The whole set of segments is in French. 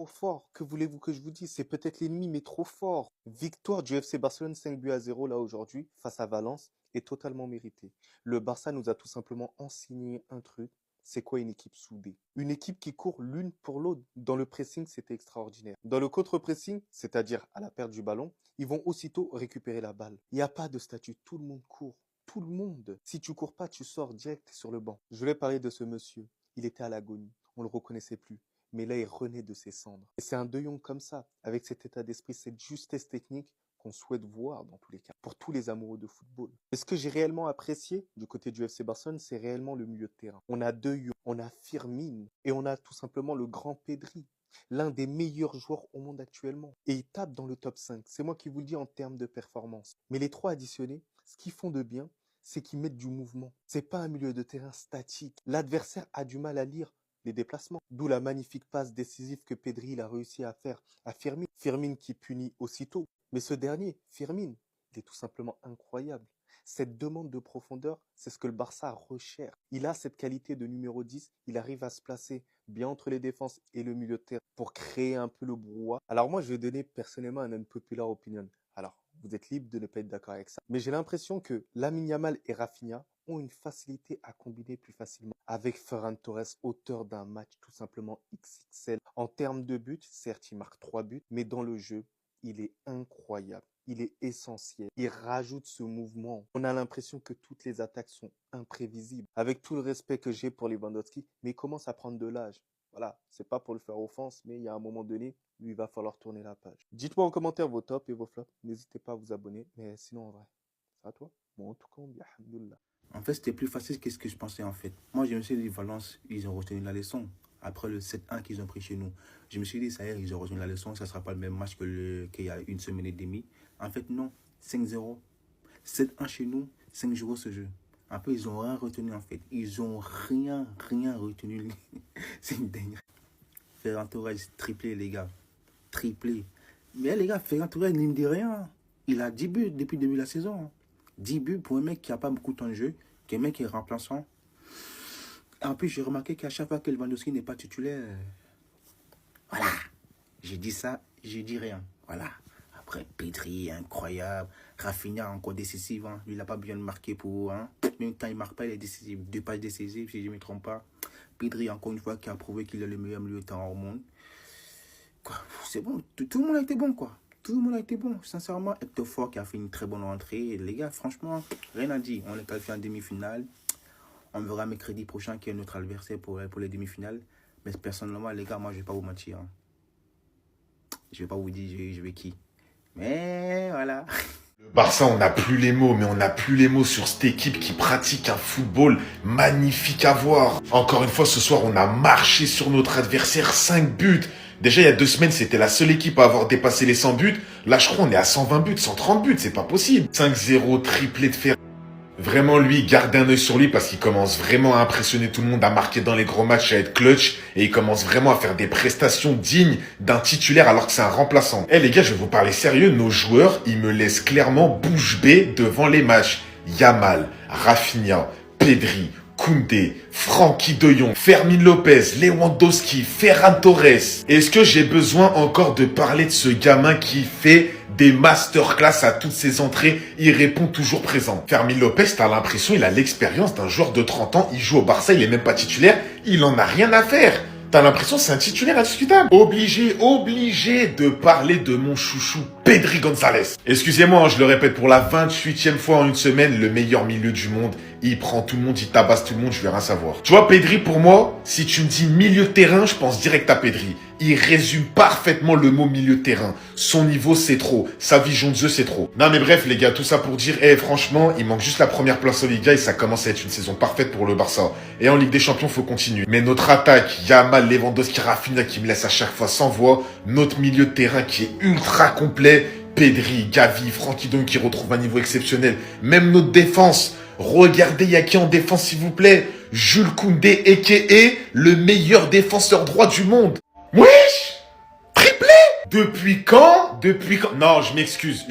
trop fort. Que voulez-vous que je vous dise? C'est peut-être l'ennemi, mais trop fort. Victoire du FC Barcelone 5 buts à 0 là aujourd'hui face à Valence est totalement méritée. Le Barça nous a tout simplement enseigné un truc. C'est quoi une équipe soudée? Une équipe qui court l'une pour l'autre. Dans le pressing, c'était extraordinaire. Dans le contre-pressing, c'est-à-dire à la perte du ballon, ils vont aussitôt récupérer la balle. Il n'y a pas de statut, tout le monde court. Tout le monde. Si tu cours pas, tu sors direct sur le banc. Je voulais parler de ce monsieur. Il était à l'agonie. On le reconnaissait plus. Mais là, il renaît de ses cendres. Et c'est un De Jong comme ça, avec cet état d'esprit, cette justesse technique qu'on souhaite voir dans tous les cas, pour tous les amoureux de football. Et ce que j'ai réellement apprécié du côté du FC Barcelone, c'est réellement le milieu de terrain. On a De Jong, on a Firmine, et on a tout simplement le grand Pedri, l'un des meilleurs joueurs au monde actuellement. Et il tape dans le top 5. C'est moi qui vous le dis en termes de performance. Mais les trois additionnés, ce qu'ils font de bien, c'est qu'ils mettent du mouvement. C'est pas un milieu de terrain statique. L'adversaire a du mal à lire les déplacements. D'où la magnifique passe décisive que Pedri il a réussi à faire à Firmine. Firmine qui punit aussitôt. Mais ce dernier, Firmine, il est tout simplement incroyable. Cette demande de profondeur, c'est ce que le Barça recherche. Il a cette qualité de numéro 10, il arrive à se placer bien entre les défenses et le milieu de terrain pour créer un peu le brouhaha. Alors moi, je vais donner personnellement un unpopular opinion. Alors, vous êtes libre de ne pas être d'accord avec ça. Mais j'ai l'impression que Lamine Yamal et Rafinha ont une facilité à combiner plus facilement. Avec Ferran Torres, auteur d'un match tout simplement XXL. En termes de buts, certes, il marque 3 buts, mais dans le jeu, il est incroyable. Il est essentiel. Il rajoute ce mouvement. On a l'impression que toutes les attaques sont imprévisibles. Avec tout le respect que j'ai pour Lewandowski, mais il commence à prendre de l'âge. Voilà, c'est pas pour le faire offense, mais il y a un moment donné où il va falloir tourner la page. Dites-moi en commentaire vos tops et vos flops. N'hésitez pas à vous abonner. Mais sinon, en vrai, c'est à toi. Bon, en tout cas, on dit alhamdoulilah. En fait, c'était plus facile que ce que je pensais, en fait. Moi, je me suis dit, Valence, ils ont retenu la leçon. Après le 7-1 qu'ils ont pris chez nous. Je me suis dit, ça y est, ils ont retenu la leçon. Ça ne sera pas le même match qu'il y a une semaine et demie. En fait, non. 5-0. 7-1 chez nous, 5-0 ce jeu. Un peu, ils n'ont rien retenu, en fait. Ils n'ont rien retenu. C'est une dingue. Ferran Torres, triplé, les gars. Triplé. Mais les gars, Ferran Torres, il ne dit rien. Il a 10 buts depuis le début de la saison. 10 buts pour un mec qui n'a pas beaucoup de temps de jeu, qui est un mec qui est remplaçant. En plus, j'ai remarqué qu'à chaque fois que Lewandowski n'est pas titulaire, voilà, j'ai dit ça, j'ai dit rien. Voilà. Après, Pedri, incroyable. Rafinha, encore décisif. Hein. Lui, il n'a pas besoin de marquer pour. Hein. Même quand il ne marque pas, il est décisif. 2 pages décisives, si je ne me trompe pas. Pedri, encore une fois, qui a prouvé qu'il est le meilleur milieu de terrain au monde. C'est bon, tout le monde a été bon, quoi. Tout le monde a été bon, sincèrement. Hector Fort qui a fait une très bonne entrée. Et les gars, franchement, rien à dire. On est qualifié en demi-finale. On verra mercredi prochain qui est notre adversaire pour les demi-finales. Mais personnellement, les gars, moi, je ne vais pas vous mentir. Hein. Je ne vais pas vous dire je vais qui. Mais voilà. Le Barça, on n'a plus les mots, mais on n'a plus les mots sur cette équipe qui pratique un football magnifique à voir. Encore une fois, ce soir, on a marché sur notre adversaire, 5 buts. Déjà, il y a 2 semaines, c'était la seule équipe à avoir dépassé les 100 buts. Là, je crois, on est à 120 buts, 130 buts, c'est pas possible. 5-0, triplé de fer. Vraiment, lui, gardez un œil sur lui parce qu'il commence vraiment à impressionner tout le monde, à marquer dans les gros matchs, à être clutch. Et il commence vraiment à faire des prestations dignes d'un titulaire alors que c'est un remplaçant. Eh les gars, je vais vous parler sérieux. Nos joueurs, ils me laissent clairement bouche bée devant les matchs. Yamal, Rafinha, Pedri, Koundé, Frenkie de Jong, Fermin Lopez, Lewandowski, Ferran Torres. Est-ce que j'ai besoin encore de parler de ce gamin qui fait des masterclass à toutes ses entrées, il répond toujours présent. Fermin Lopez, t'as l'impression, il a l'expérience d'un joueur de 30 ans, il joue au Barça, il est même pas titulaire, il en a rien à faire. T'as l'impression que c'est un titulaire indiscutable. Obligé de parler de mon chouchou, Pedri González. Excusez-moi, je le répète pour la 28e fois en une semaine, le meilleur milieu du monde. Il prend tout le monde, il tabasse tout le monde, je vais rien savoir. Tu vois, Pedri, pour moi, si tu me dis milieu de terrain, je pense direct à Pedri. Il résume parfaitement le mot milieu de terrain. Son niveau, c'est trop. Sa vision de jeu, c'est trop. Non, mais bref, les gars, tout ça pour dire, franchement, il manque juste la première place en Liga et ça commence à être une saison parfaite pour le Barça. Et en Ligue des Champions, faut continuer. Mais notre attaque, Yamal, Lewandowski, Rafinha qui me laisse à chaque fois sans voix. Notre milieu de terrain qui est ultra complet. Pedri, Gavi, Frenkie de Jong qui retrouve un niveau exceptionnel. Même notre défense. Regardez, il y a qui en défense, s'il vous plaît? Jules Koundé, a.k.a. le meilleur défenseur droit du monde. Wesh! Triplé! Depuis quand? Non, je m'excuse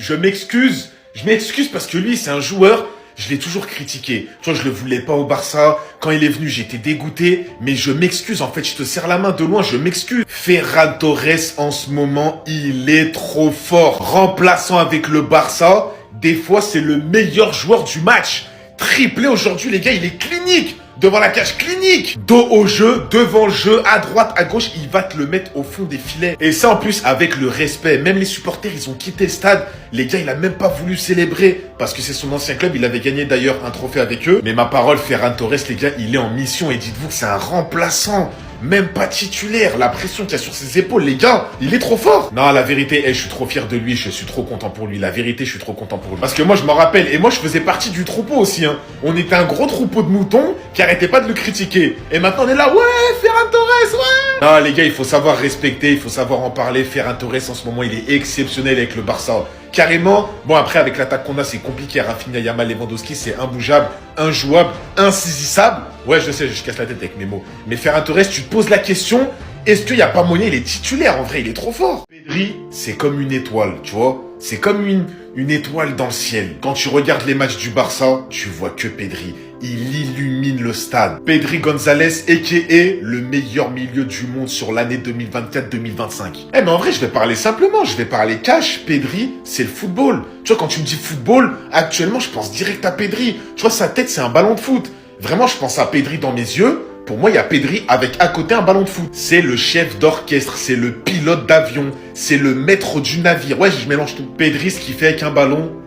parce que lui, c'est un joueur, Je l'ai toujours critiqué. Tu vois, je le voulais pas au Barça. Quand il est venu, j'étais dégoûté. Mais je m'excuse. En fait, je te serre la main de loin. Je m'excuse. Ferran Torres, en ce moment, il est trop fort. Remplaçant avec le Barça, des fois, c'est le meilleur joueur du match. Triplé aujourd'hui, les gars, il est clinique. Devant la cage, clinique. Dos au jeu, devant le jeu, à droite, à gauche, il va te le mettre au fond des filets. Et ça, en plus, avec le respect. Même les supporters, ils ont quitté le stade. Les gars, il a même pas voulu célébrer. Parce que c'est son ancien club. Il avait gagné d'ailleurs un trophée avec eux. Mais ma parole, Ferran Torres, les gars, il est en mission. Et dites-vous que c'est un remplaçant. Même pas titulaire. La pression qu'il y a sur ses épaules, les gars, il est trop fort. Non, la vérité, je suis trop fier de lui. Je suis trop content pour lui. La vérité, je suis trop content pour lui. Parce que moi, je m'en rappelle. Et moi, je faisais partie du troupeau aussi. Hein. On était un gros troupeau de moutons qui arrêtait pas de le critiquer. Et maintenant, on est là. Ouais, Ferran Torres, ouais. Non, les gars, il faut savoir respecter. Il faut savoir en parler. Ferran Torres, en ce moment, il est exceptionnel avec le Barça. Carrément, bon après avec l'attaque qu'on a c'est compliqué, Rafinha, Yamal, Lewandowski c'est imbougeable, injouable, insaisissable. Ouais je sais, je casse la tête avec mes mots. Mais Ferran Torres, tu te poses la question, est-ce qu'il n'y a pas moyen, il est titulaire en vrai, il est trop fort. Pedri, c'est comme une étoile, tu vois. C'est comme une étoile dans le ciel. Quand tu regardes les matchs du Barça, tu vois que Pedri. Il illumine le stade. Pedri González, a.k.a. le meilleur milieu du monde sur l'année 2024-2025. Eh mais en vrai, je vais parler simplement, je vais parler cash. Pedri, c'est le football. Tu vois, quand tu me dis football, actuellement, je pense direct à Pedri. Tu vois, sa tête, c'est un ballon de foot. Vraiment, je pense à Pedri dans mes yeux. Pour moi, il y a Pedri avec à côté un ballon de foot. C'est le chef d'orchestre, c'est le pilote d'avion, c'est le maître du navire. Ouais, je mélange tout. Pedri, ce qu'il fait avec un ballon...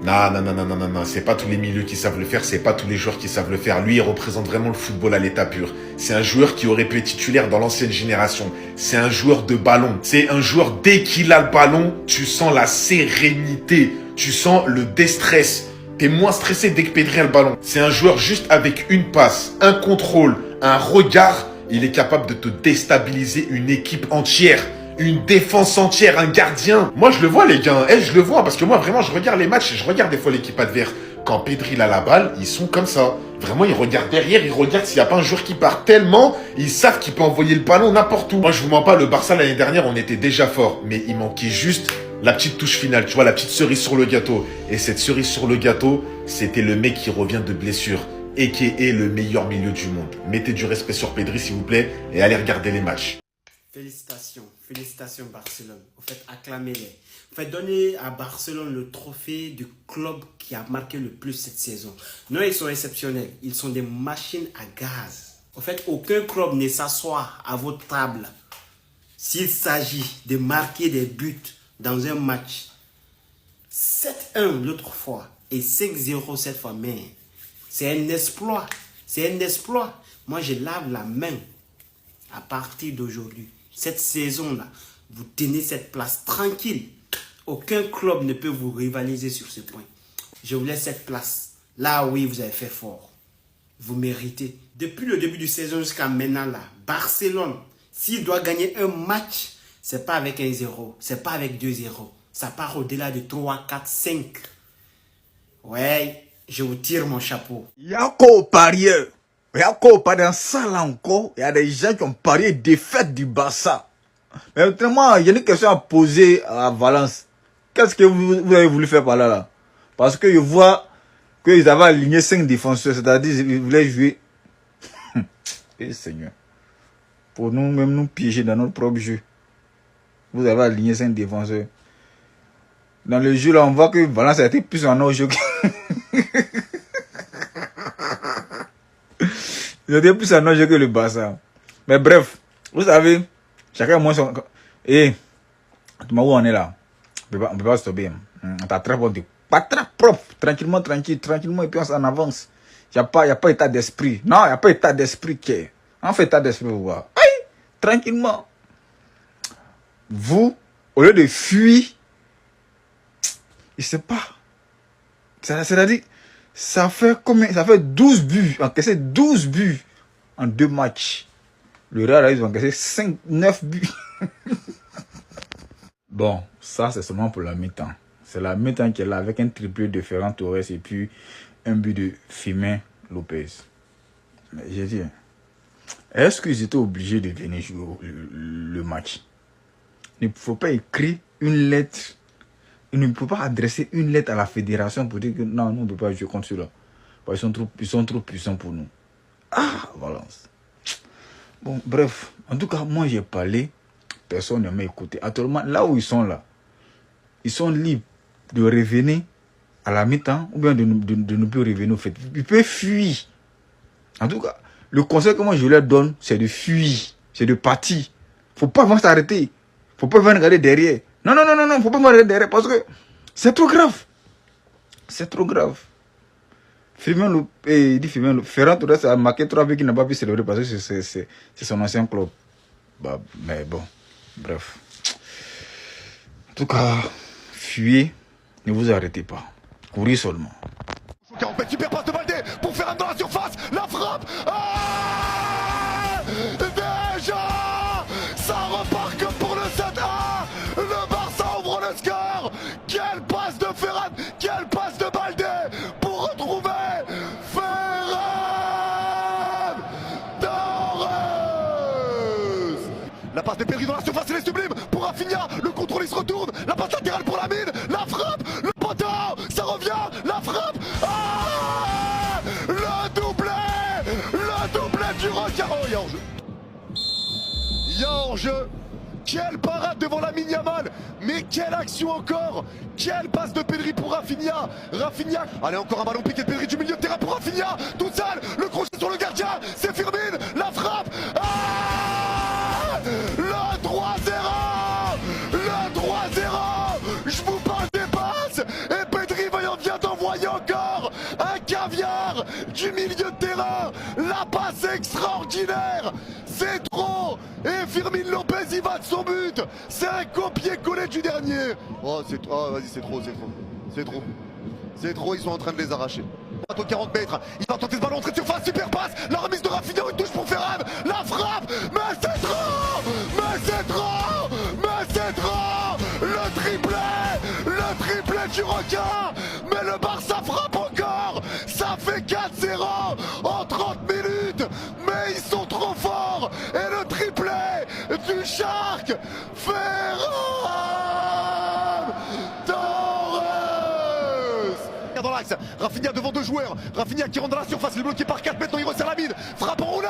Non, c'est pas tous les milieux qui savent le faire, c'est pas tous les joueurs qui savent le faire. Lui, il représente vraiment le football à l'état pur. C'est un joueur qui aurait pu être titulaire dans l'ancienne génération. C'est un joueur de ballon. C'est un joueur, dès qu'il a le ballon, tu sens la sérénité, tu sens le déstress. T'es moins stressé dès que Pedri a le ballon. C'est un joueur juste avec une passe, un contrôle, un regard. Il est capable de te déstabiliser une équipe entière. Une défense entière, un gardien. Moi, je le vois, les gars. Je le vois parce que moi, vraiment, je regarde les matchs et je regarde des fois l'équipe adverse. Quand Pedri il a la balle, ils sont comme ça. Vraiment, ils regardent derrière, ils regardent s'il n'y a pas un joueur qui part tellement. Ils savent qu'il peut envoyer le ballon n'importe où. Moi, je vous mens pas, le Barça l'année dernière, on était déjà fort. Mais il manquait juste la petite touche finale, tu vois, la petite cerise sur le gâteau. Et cette cerise sur le gâteau, c'était le mec qui revient de blessure. Et qui est le meilleur milieu du monde. Mettez du respect sur Pedri, s'il vous plaît, et allez regarder les matchs. Félicitations Barcelone. Vous faites acclamer-les. Vous faites donner à Barcelone le trophée du club qui a marqué le plus cette saison. Non, ils sont exceptionnels. Ils sont des machines à gaz. En fait, aucun club ne s'assoit à votre table s'il s'agit de marquer des buts dans un match. 7-1 l'autre fois et 5-0 cette fois. Mais c'est un exploit. C'est un exploit. Moi, je lave la main à partir d'aujourd'hui. Cette saison-là, vous tenez cette place tranquille. Aucun club ne peut vous rivaliser sur ce point. Je vous laisse cette place. Là, oui, vous avez fait fort. Vous méritez. Depuis le début de saison jusqu'à maintenant, là, Barcelone, s'il doit gagner un match, c'est pas avec 1-0, c'est pas avec 2-0. Ça part au-delà de 3, 4, 5. Ouais, je vous tire mon chapeau. Il y a encore parieur. Il y a encore pas dans ça là encore. Il y a des gens qui ont parié défaite du Barça. Mais autrement, il y a une question à poser à Valence. Qu'est-ce que vous avez voulu faire par là, là? Parce que je vois qu'ils avaient aligné 5 défenseurs, c'est-à-dire qu'ils voulaient jouer. Eh Seigneur. Pour nous, même nous piéger dans notre propre jeu. Vous avez aligné 5 défenseurs. Dans le jeu là, on voit que Valence a été plus en autre jeu que... Ils étaient plus en jeu que le Barça. Mais bref, vous savez, chacun moins son... Et, tu m'as où on est là? On peut pas se stopper. On t'a très bon. Pas très propre. Tranquillement, tranquillement, et puis on s'en avance. Il n'y a pas état d'esprit. Non, il n'y a pas état d'esprit qui est. On fait état d'esprit, vous voir. Aïe, tranquillement. Vous, au lieu de fuir, je sais pas. C'est-à-dire, ça fait combien? Ça fait 12 buts. Encaissé 12 buts en 2 matchs. Le Real, ils ont encaissé 9 buts. Bon, ça, c'est seulement pour la mi-temps. C'est la mi-temps qui est là avec un triplé de Ferran Torres et puis un but de Firmín Lopez. Mais j'ai dit, est-ce qu'ils étaient obligés de venir jouer le match? Il ne faut pas écrire une lettre il ne peut pas adresser une lettre à la fédération pour dire que non, nous, on ne peut pas jouer contre ceux-là. Ils sont trop puissants pour nous. Ah, Valence. Bon, bref. En tout cas, moi, j'ai parlé. Personne ne m'a écouté. Actuellement, là où ils sont libres de revenir à la mi-temps ou bien de ne plus revenir au fait. Ils peuvent fuir. En tout cas, le conseil que moi je leur donne, c'est de fuir. C'est de partir. Faut pas vraiment s'arrêter. Faut pas venir regarder derrière. Non, faut pas venir regarder derrière parce que c'est trop grave. C'est trop grave. Ferran Torres a marqué 3 buts qu'il n'a pas pu célébrer parce que c'est son ancien club. Bah, mais bon, bref. En tout cas, fuyez, ne vous arrêtez pas. Courez seulement. 40 mètres, super passe de Baldé pour faire un dans la surface, la frappe. Ah, déjà, ça repart que pour le 7-1. Le Barça ouvre le score. Quelle passe de Ferran, quelle passe de Baldé pour retrouver Ferran Torres. La passe de Pedri dans la surface, elle est sublime pour Rafinha. Le contrôle, il se retourne. La passe latérale pour Lamine. La frappe, le poteau, ça revient. La frappe. Ah, le doublé du requin. Oh, il y a hors-jeu. Il y a hors-jeu. Quelle parade devant Lamine Yamal. Mais quelle action encore. Quelle passe de Pedri pour Rafinha. Allez, encore un ballon piqué de Pedri du milieu de terrain pour Rafinha. Tout seul, le crochet sur le gardien. C'est Firmine, la frappe. Ah, le 3-0. Le 3-0. Je vous parle des passes. Et Pedri vient d'envoyer encore un caviar du milieu de terrain. La passe extraordinaire. C'est trop. Et Firmine Lopez, il va de son but. C'est un copier-coller du dernier. Oh, vas-y, c'est trop, ils sont en train de les arracher. Au 40 mètres, il va tenter ce ballon, entrée de surface, super passe. La remise de Rafinha, une touche pour Ferran. La frappe, mais c'est trop. Le triplé du requin. Mais le Barça frappe encore. Ça fait 4-0 en 30 minutes. Mais ils sont trop forts. Et le triplé du Shark, Ferran Torres. Dans l'axe, Rafinha devant 2 joueurs. Rafinha qui rentre dans la surface, il est bloqué par 4 mètres, il resserre la mine. Frappe enroulée.